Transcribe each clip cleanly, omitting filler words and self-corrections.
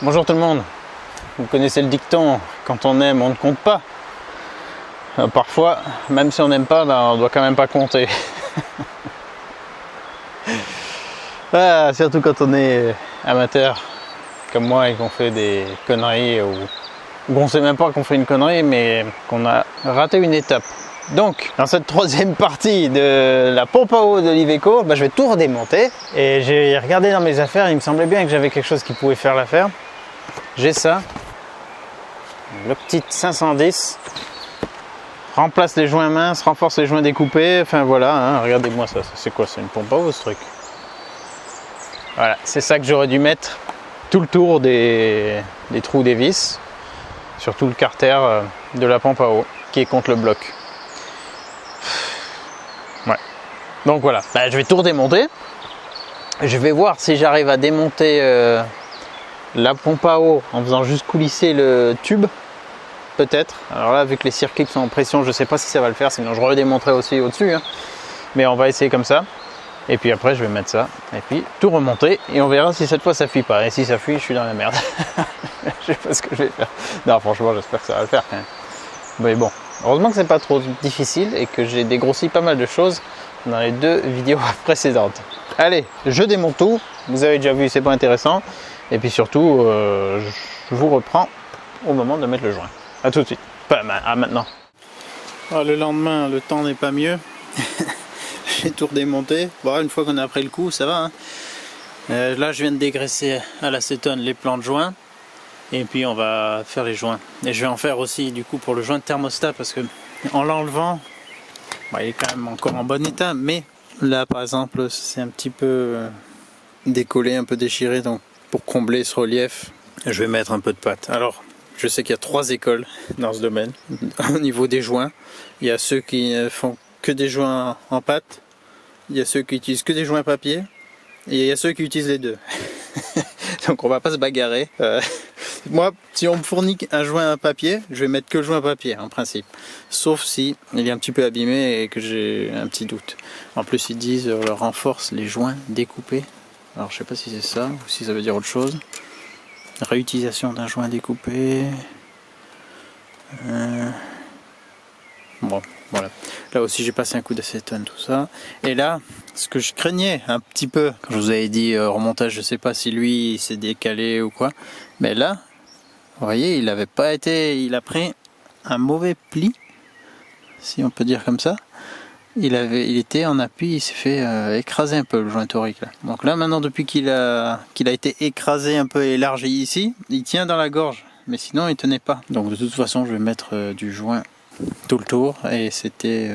Bonjour tout le monde. Vous connaissez le dicton, quand on aime on ne compte pas. Parfois, même si on n'aime pas, ben, on doit quand même pas compter. Surtout quand on est amateur comme moi et qu'on fait des conneries ou qu'on sait même pas qu'on fait une connerie mais qu'on a raté une étape. Donc dans cette troisième partie de la pompe à eau de l'Iveco, je vais tout redémonter et j'ai regardé dans mes affaires, il me semblait bien que j'avais quelque chose qui pouvait faire l'affaire. J'ai ça, le petit 510, remplace les joints minces, renforce les joints découpés, enfin voilà, hein, regardez-moi ça, c'est quoi, c'est une pompe à eau ce truc? Voilà, c'est ça que j'aurais dû mettre tout le tour des trous des vis, sur tout le carter de la pompe à eau qui est contre le bloc. Ouais. Donc voilà, je vais tout redémonter. Je vais voir si j'arrive à démonter la pompe à eau en faisant juste coulisser le tube. Peut-être. Alors là, vu que les circuits sont en pression, je ne sais pas si ça va le faire, sinon je redémonterai aussi au-dessus. Hein. Mais on va essayer comme ça. Et puis après, je vais mettre ça. Et puis tout remonter. Et on verra si cette fois ça fuit pas. Et si ça fuit, je suis dans la merde. Je sais pas ce que je vais faire. Non, franchement, j'espère que ça va le faire quand même. Mais bon, heureusement que c'est pas trop difficile et que j'ai dégrossi pas mal de choses dans les deux vidéos précédentes. Allez, je démonte tout. Vous avez déjà vu, c'est pas intéressant. Et puis surtout, je vous reprends au moment de mettre le joint. A tout de suite. À maintenant. Oh, le lendemain, le temps n'est pas mieux. J'ai tout redémonté. Bon, une fois qu'on a pris le coup, ça va. Hein. Là, je viens de dégraisser à l'acétone les plans de joints. Et puis on va faire les joints. Et je vais en faire aussi du coup pour le joint de thermostat parce que en l'enlevant, il est quand même encore en bon état. Mais là par exemple, c'est un petit peu décollé, un peu déchiré. Donc pour combler ce relief, je vais mettre un peu de pâte. Alors, je sais qu'il y a 3 écoles dans ce domaine. Au niveau des joints, il y a ceux qui font que des joints en pâte. Il y a ceux qui utilisent que des joints papier. Et il y a ceux qui utilisent les deux. Donc on va pas se bagarrer. Moi, si on me fournit un joint à papier, je vais mettre que le joint à papier en principe. Sauf si il est un petit peu abîmé et que j'ai un petit doute. En plus ils disent renforce les joints découpés. Alors je sais pas si c'est ça ou si ça veut dire autre chose. Réutilisation d'un joint découpé. Bon, voilà. Là aussi j'ai passé un coup d'acétone, tout ça. Et là, ce que je craignais un petit peu, quand je vous avais dit remontage, je sais pas si lui il s'est décalé ou quoi. Mais là, vous voyez, il avait pas été, il a pris un mauvais pli, si on peut dire comme ça. Il était en appui, il s'est fait écraser un peu le joint torique là. Donc là maintenant, depuis qu'il a été écrasé un peu élargi ici, il tient dans la gorge. Mais sinon il tenait pas. Donc de toute façon, je vais mettre du joint tout le tour. Et c'était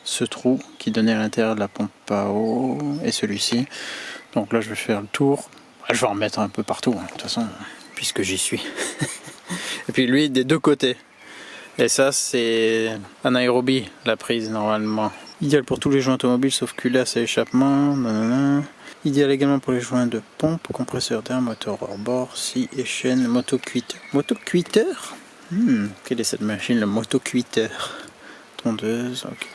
ce trou qui donnait à l'intérieur de la pompe à eau et celui-ci. Donc là je vais faire le tour. Je vais en mettre un peu partout, hein, de toute façon, puisque j'y suis. Et puis lui, des deux côtés. Et ça, c'est anaérobie, la prise, normalement. Idéal pour tous les joints automobiles, sauf culasse et échappement. Nanana. Idéal également pour les joints de pompe, compresseur d'air, moteur hors-bord, scie et chaîne, motocuiteur. Motocuiteur ? Quelle est cette machine, le motocuiteur? Tondeuse, ok.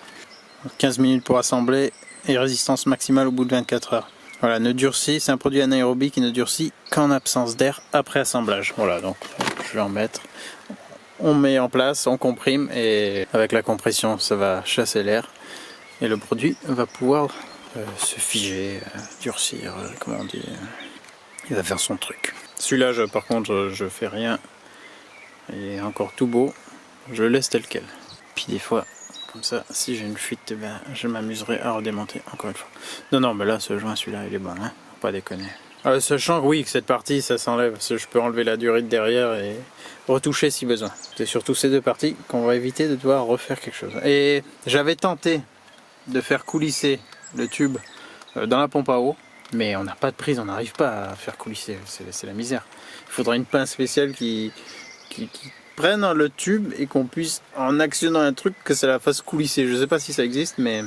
15 minutes pour assembler et résistance maximale au bout de 24 heures. Voilà, ne durcit, c'est un produit anaérobie qui ne durcit qu'en absence d'air après assemblage. Voilà, donc je vais en mettre. On met en place, on comprime et avec la compression, ça va chasser l'air et le produit va pouvoir se figer, durcir, comment on dit. Il va faire son truc. Celui-là, par contre, je fais rien. Il est encore tout beau. Je le laisse tel quel. Puis des fois, comme ça, si j'ai une fuite, je m'amuserai à redémonter encore une fois. Non, mais là, ce joint, celui-là, il est bon, hein, faut pas déconner. Sachant que oui, que cette partie, ça s'enlève, parce que je peux enlever la durite derrière et retoucher si besoin. C'est surtout ces deux parties qu'on va éviter de devoir refaire quelque chose. Et j'avais tenté de faire coulisser le tube dans la pompe à eau, mais on n'a pas de prise, on n'arrive pas à faire coulisser, c'est la misère. Il faudrait une pince spéciale qui prenne le tube et qu'on puisse, en actionnant un truc, que ça la fasse coulisser. Je sais pas si ça existe, mais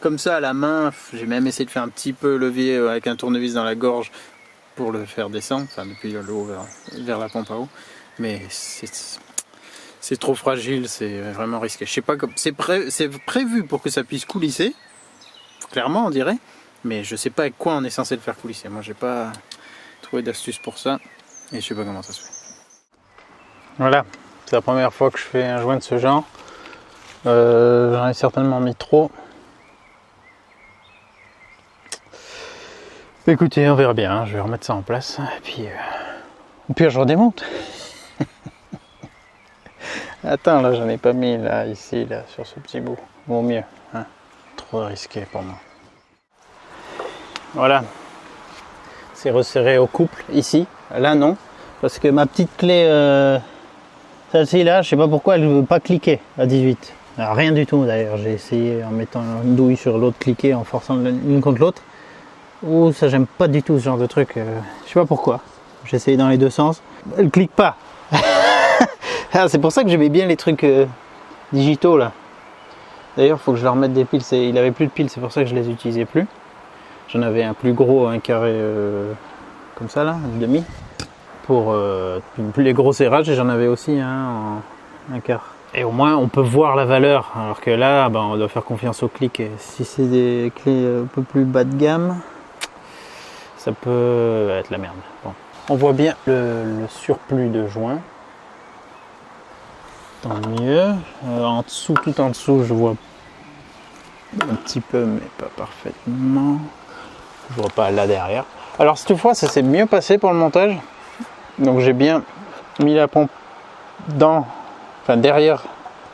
comme ça à la main, j'ai même essayé de faire un petit peu levier avec un tournevis dans la gorge pour le faire descendre, enfin depuis le haut vers la pompe à eau, mais c'est trop fragile, c'est vraiment risqué. Je sais pas, c'est prévu pour que ça puisse coulisser, clairement on dirait, mais je sais pas avec quoi on est censé le faire coulisser. Moi j'ai pas trouvé d'astuces pour ça et je sais pas comment ça se fait. Voilà, c'est la première fois que je fais un joint de ce genre. J'en ai certainement mis trop. Écoutez, on verra bien, hein. Je vais remettre ça en place et puis au pire je redémonte. Attends, là j'en ai pas mis là, ici, là, sur ce petit bout. Vaut mieux, hein. Trop risqué pour moi. Voilà. C'est resserré au couple, ici. Là non. Parce que ma petite clé, celle-ci là, je sais pas pourquoi elle ne veut pas cliquer à 18. Alors, rien du tout d'ailleurs. J'ai essayé en mettant une douille sur l'autre, cliquer, en forçant l'une contre l'autre. Ouh, ça j'aime pas du tout ce genre de truc. Je sais pas pourquoi. J'ai essayé dans les deux sens. Elle clique pas. Ah, c'est pour ça que j'aimais bien les trucs digitaux là. D'ailleurs, il faut que je leur mette des piles. Il avait plus de piles, c'est pour ça que je les utilisais plus. J'en avais un plus gros, un carré comme ça là, un demi, pour les gros serrages, et j'en avais aussi un quart. Et au moins on peut voir la valeur, alors que là ben, on doit faire confiance au clic. Et si c'est des clés un peu plus bas de gamme, ça peut être la merde. Bon. On voit bien le surplus de joints. Tant mieux. En dessous, tout en dessous, je vois un petit peu, mais pas parfaitement. Je vois pas là derrière. Alors cette fois, ça s'est mieux passé pour le montage. Donc j'ai bien mis la pompe derrière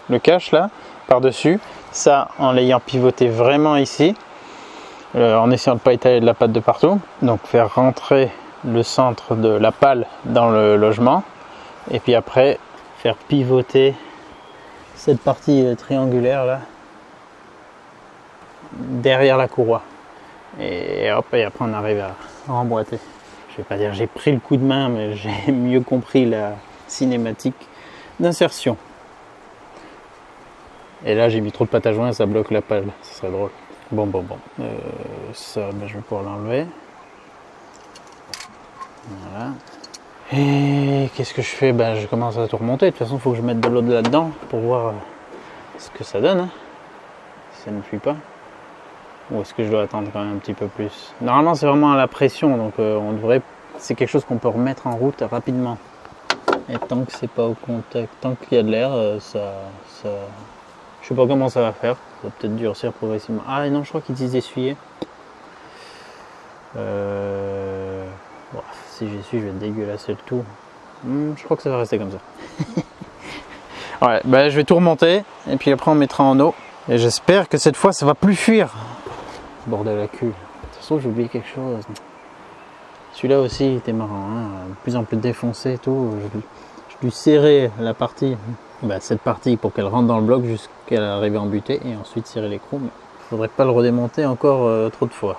le cache là, par-dessus. Ça, en l'ayant pivoté vraiment ici, en essayant de ne pas étaler de la pâte de partout. Donc faire rentrer le centre de la pale dans le logement. Et puis après, faire pivoter cette partie triangulaire là derrière la courroie. Et hop, et après on arrive à remboîter. Je vais pas dire j'ai pris le coup de main, mais j'ai mieux compris la cinématique d'insertion. Et là j'ai mis trop de pâte à joint, ça bloque la pale, ça serait drôle. Bon. Ça, je vais pouvoir l'enlever. Voilà. Et qu'est-ce que je fais? Je commence à tout remonter. De toute façon, il faut que je mette de l'eau là-dedans pour voir ce que ça donne. Hein. Si ça ne fuit pas. Ou est-ce que je dois attendre quand même un petit peu plus? Normalement, c'est vraiment à la pression, donc c'est quelque chose qu'on peut remettre en route rapidement. Et tant que c'est pas au contact, tant qu'il y a de l'air, je sais pas comment ça va faire. Ça va peut-être durcir progressivement. Ah non, je crois qu'ils disent essuyer. Si j'essuie, je vais dégueulasser le tout. Je crois que ça va rester comme ça. Ouais, je vais tout remonter et puis après on mettra en eau. Et j'espère que cette fois ça va plus fuir. Bordel à cul. De toute façon, j'ai oublié quelque chose. Celui-là aussi il était marrant, hein. De plus en plus défoncé et tout. J'ai dû serrer la partie, cette partie pour qu'elle rentre dans le bloc jusqu'à l'arrivée en butée et ensuite serrer l'écrou. Mais il faudrait pas le redémonter encore trop de fois.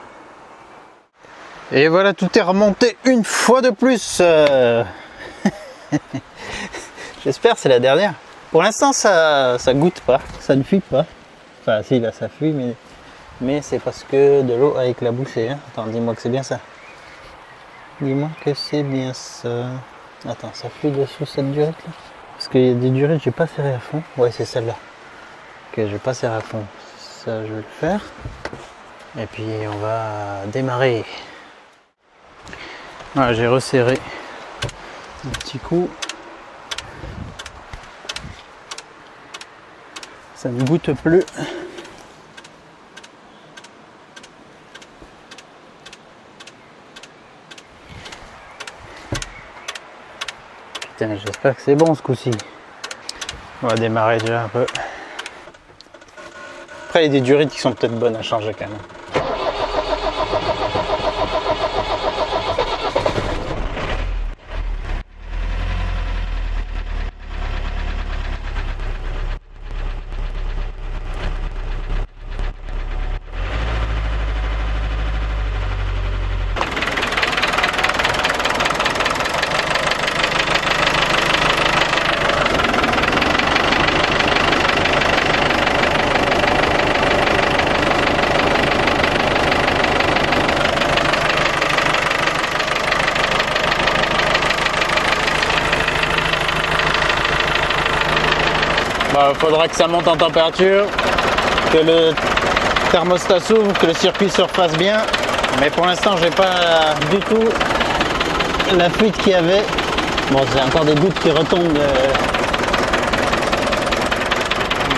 Et voilà, tout est remonté une fois de plus. J'espère que c'est la dernière. Pour l'instant, ça goûte pas, ça ne fuit pas. Enfin, si, là, ça fuit, mais c'est parce que de l'eau a éclaboussé. Hein. Attends, dis-moi que c'est bien ça. Dis-moi que c'est bien ça. Attends, ça fuit dessous cette durite là? Parce qu'il y a des durites, j'ai pas serré à fond. Ouais, c'est celle-là. Ok, je vais pas serrer à fond. Ça, je vais le faire. Et puis, on va démarrer. Voilà, j'ai resserré un petit coup. Ça ne goûte plus. Putain, j'espère que c'est bon ce coup-ci. On va démarrer déjà un peu. Après, il y a des durites qui sont peut-être bonnes à changer quand même. Faudra que ça monte en température, que le thermostat s'ouvre, que le circuit se refasse bien. Mais pour l'instant, j'ai pas du tout la fuite qu'il y avait. Bon, c'est encore des gouttes qui retombent de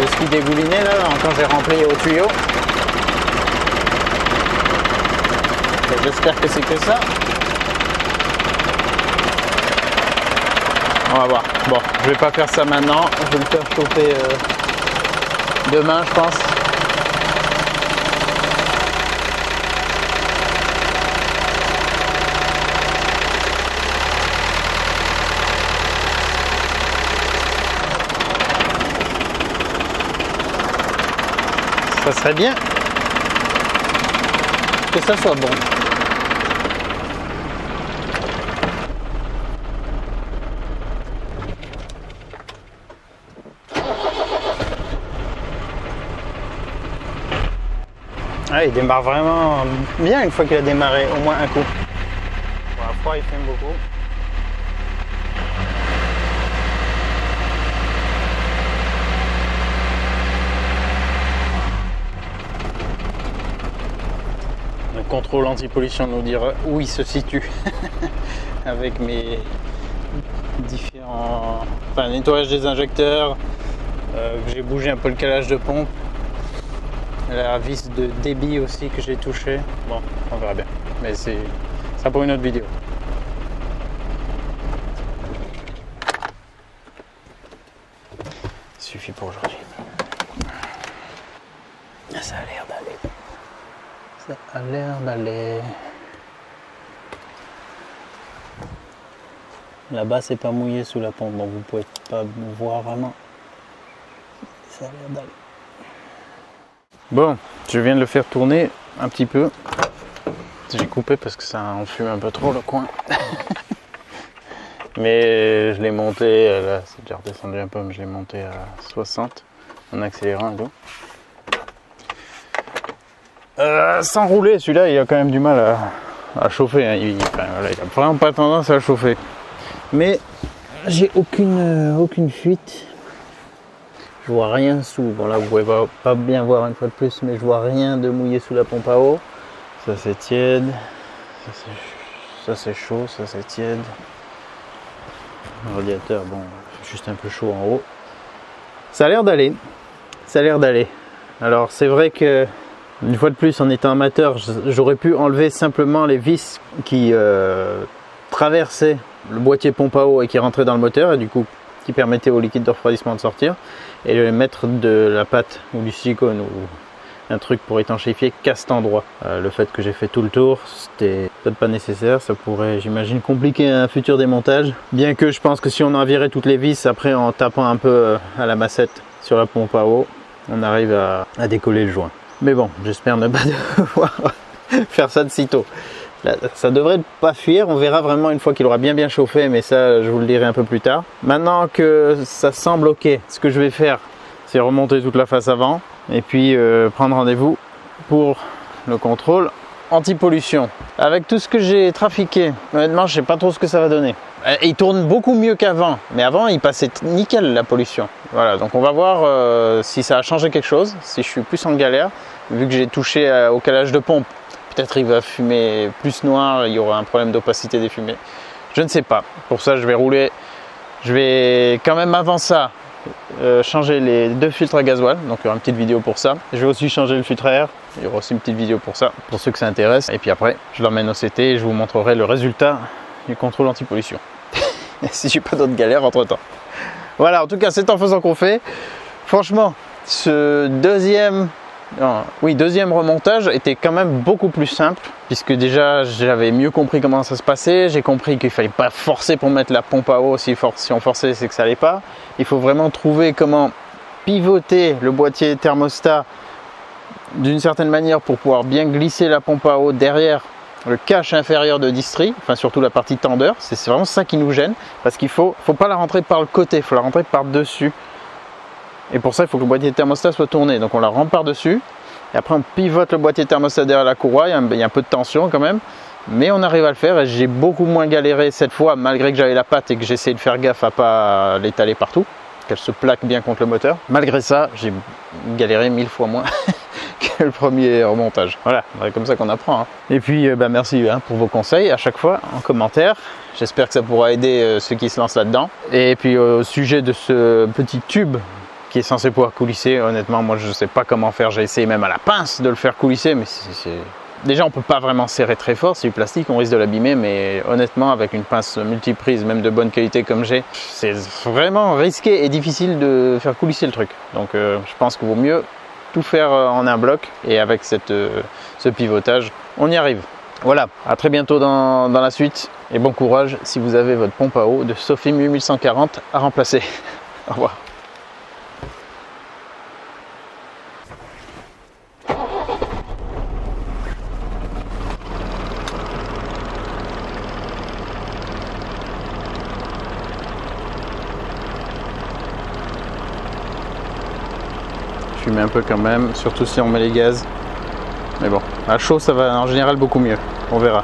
ce qui dégoulinait là, quand j'ai rempli au tuyau. J'espère que c'est que ça. On va voir. Bon, je vais pas faire ça maintenant. Je vais le faire chauffer demain, je pense. Ça serait bien que ça soit bon. Ah, il démarre vraiment bien une fois qu'il a démarré, au moins un coup. Bon, à froid, il fume beaucoup. Le contrôle anti-pollution nous dira où il se situe avec mes différents nettoyage des injecteurs. J'ai bougé un peu le calage de pompe. La vis de débit aussi que j'ai touché. Bon, on verra bien. Mais c'est ça pour une autre vidéo. Ça suffit pour aujourd'hui. Ça a l'air d'aller. Ça a l'air d'aller. Là-bas, c'est pas mouillé sous la pompe, donc vous pouvez pas voir vraiment. Ça a l'air d'aller. Bon, je viens de le faire tourner un petit peu. J'ai coupé parce que ça enfume un peu trop le coin. Mais je l'ai monté, là c'est déjà redescendu un peu, mais je l'ai monté à 60 en accélérant un peu. Sans rouler, celui-là il a quand même du mal à chauffer. Hein. Il a vraiment pas tendance à chauffer. Mais j'ai aucune fuite. Je vois rien sous. Bon là vous pouvez pas bien voir une fois de plus, mais je vois rien de mouillé sous la pompe à eau. Ça c'est tiède. Ça c'est chaud, ça c'est tiède. Le radiateur, bon, juste un peu chaud en haut. Ça a l'air d'aller. Ça a l'air d'aller. Alors c'est vrai que une fois de plus, en étant amateur, j'aurais pu enlever simplement les vis qui traversaient le boîtier pompe à eau et qui rentraient dans le moteur, et du coup qui permettaient au liquide de refroidissement de sortir, et le mettre de la pâte ou du silicone ou un truc pour étanchéifier qu'à cet endroit. Le fait que j'ai fait tout le tour, c'était peut-être pas nécessaire, ça pourrait, j'imagine, compliquer un futur démontage, bien que je pense que si on en virait toutes les vis, après en tapant un peu à la massette sur la pompe à eau, on arrive à décoller le joint. Mais bon, j'espère ne pas devoir faire ça de sitôt. Là, ça devrait pas fuir, on verra vraiment une fois qu'il aura bien chauffé, mais ça je vous le dirai un peu plus tard. Maintenant que ça semble ok, ce que je vais faire, c'est remonter toute la face avant et puis prendre rendez-vous pour le contrôle anti-pollution. Avec tout ce que j'ai trafiqué, honnêtement je sais pas trop ce que ça va donner. Il tourne beaucoup mieux qu'avant, mais avant il passait nickel la pollution. Voilà, donc on va voir si ça a changé quelque chose, si je suis plus en galère, vu que j'ai touché au calage de pompe. Peut-être il va fumer plus noir, il y aura un problème d'opacité des fumées. Je ne sais pas. Pour ça, je vais rouler. Je vais quand même avant ça changer les 2 filtres à gasoil. Donc il y aura une petite vidéo pour ça. Je vais aussi changer le filtre à air. Il y aura aussi une petite vidéo pour ça, pour ceux que ça intéresse. Et puis après, je l'emmène au CT et je vous montrerai le résultat du contrôle anti-pollution. Si j'ai pas d'autres galères entre temps. Voilà, en tout cas, c'est en faisant qu'on fait. Franchement, ce deuxième remontage était quand même beaucoup plus simple, puisque déjà j'avais mieux compris comment ça se passait. J'ai compris qu'il fallait pas forcer pour mettre la pompe à eau. Si on forçait, c'est que ça allait pas. Il faut vraiment trouver comment pivoter le boîtier thermostat d'une certaine manière pour pouvoir bien glisser la pompe à eau derrière le cache inférieur de distri, enfin surtout la partie tendeur. C'est vraiment ça qui nous gêne, parce qu'il faut pas la rentrer par le côté, il faut la rentrer par dessus. Et pour ça, il faut que le boîtier thermostat soit tourné. Donc on la rentre par-dessus. Et après, on pivote le boîtier thermostat derrière la courroie. Il y a un peu de tension quand même. Mais on arrive à le faire. Et j'ai beaucoup moins galéré cette fois, malgré que j'avais la patte et que j'essayais de faire gaffe à pas l'étaler partout. Qu'elle se plaque bien contre le moteur. Malgré ça, j'ai galéré 1000 fois moins. que le premier remontage. Voilà, c'est comme ça qu'on apprend. Hein. Et puis merci pour vos conseils à chaque fois en commentaire. J'espère que ça pourra aider ceux qui se lancent là-dedans. Et puis au sujet de ce petit tube qui est censé pouvoir coulisser, honnêtement moi je ne sais pas comment faire. J'ai essayé même à la pince de le faire coulisser, mais déjà on peut pas vraiment serrer très fort, c'est du plastique, on risque de l'abîmer, mais honnêtement avec une pince multiprise, même de bonne qualité comme j'ai, c'est vraiment risqué et difficile de faire coulisser le truc. Donc je pense qu'il vaut mieux tout faire en un bloc, et avec ce pivotage, on y arrive. Voilà, à très bientôt dans la suite, et bon courage si vous avez votre pompe à eau de Sofim 8140 à remplacer. Au revoir. Je mets un peu quand même, surtout si on met les gaz. Mais bon, à chaud ça va en général beaucoup mieux, on verra.